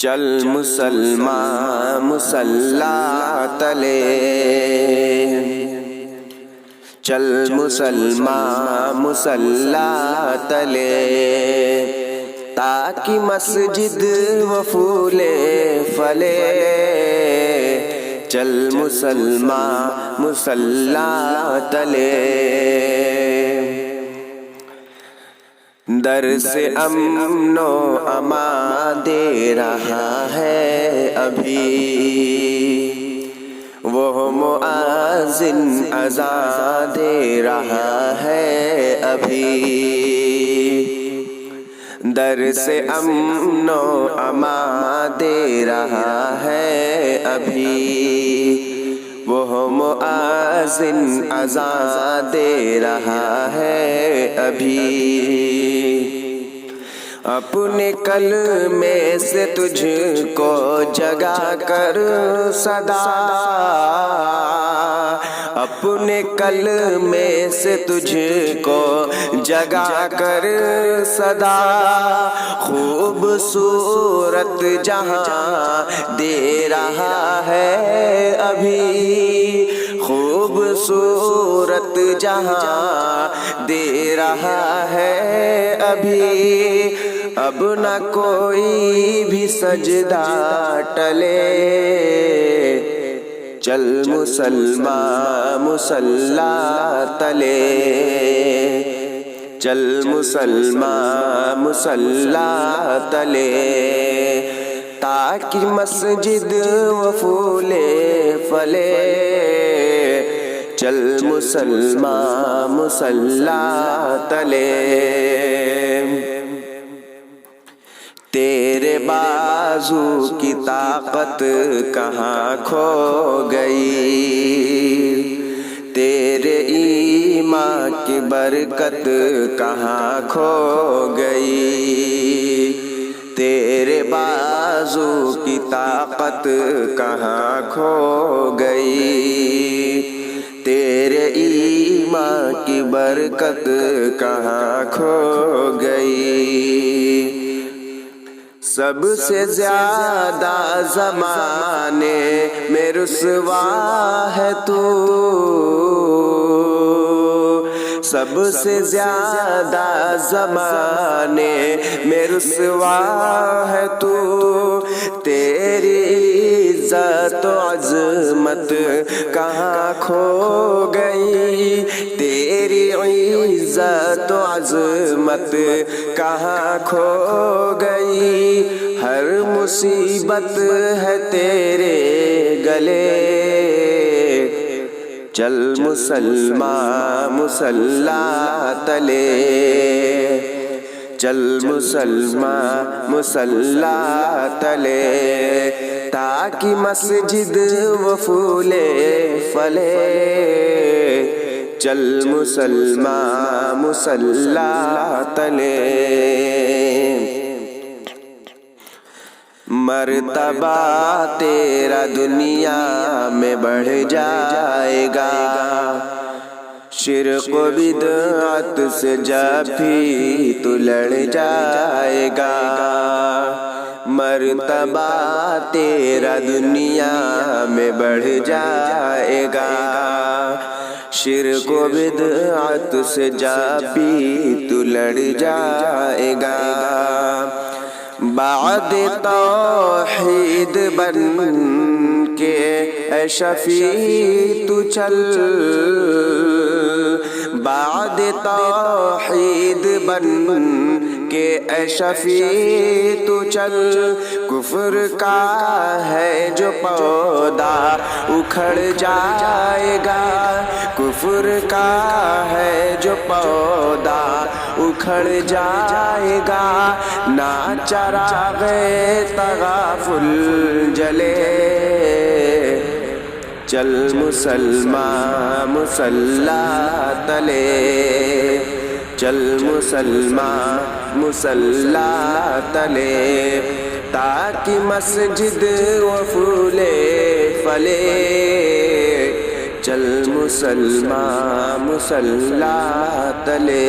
چل مسلمان مصلی تلے، چل مسلمان مصلی تلے، تاکہ مسجد و پھولے پھلے، چل مسلمان مصلی تلے، در سے امن و امان دے رہا ہے ابھی، وہ مؤذن اذان دے رہا ہے ابھی، در سے امن و امان دے رہا ہے ابھی، وہ مؤذن اذان دے رہا ہے ابھی، اپنے کلمے سے تجھ کو جگا کر صدا، اپنے کلمے سے تجھ کو جگا کر صدا، خوبصورت جہاں دے رہا ہے ابھی، خوبصورت جہاں دے رہا ہے ابھی، اب نہ کوئی بھی سجدہ ٹلے، چل مسلمان مصلی تلے، چل مسلمان مصلی تلے، تاکہ مسجد و پھولے پھلے، چل مسلمان مصلی تلے، تیرے بازو کی طاقت کہاں کھو گئی، تیرے ایمان کی برکت کہاں کھو گئی، تیرے بازو کی طاقت کہاں کھو گئی، تیرے ایمان کی برکت کہاں کھو گئی، سب سے زیادہ زمانے میں رسوا ہے تو، سب سے زیادہ زمانے میں رسوا ہے تو، تیری عزت و عظمت کہاں کھو گئی، تیری عزت و عظمت کہاں کھو گئی، ہر مصیبت ہے تیرے گلے، چل مسلمان مصلی تلے، چل مسلمان مصلی تلے، تاکہ مسجد و پھولے پھلے، چل مسلمان مصلی تلے، مرتبہ تیرا دنیا میں بڑھ جائے گا، شرک و بدعت سے جب بھی تو لڑ جائے گا، مرتبہ تیرا دنیا میں بڑھ جائے گا، شرک و بدعت سے جب بھی تو لڑ جائے گا، بعد توحید بن کے اے شفیع تو چل، بعد توحید بن کے اے شفیع تو چل، کفر کا ہے جو پودا اکھڑ جائے گا، کفر کا ہے جو پودا اکھڑ جائے گا، نہ چراغ تغافل جلے، چل مسلمان مصلی تلے، چل مسلمان مصلی تلے، تاکہ مسجد و پھولے پھلے، چل مسلمان مصلی تلے۔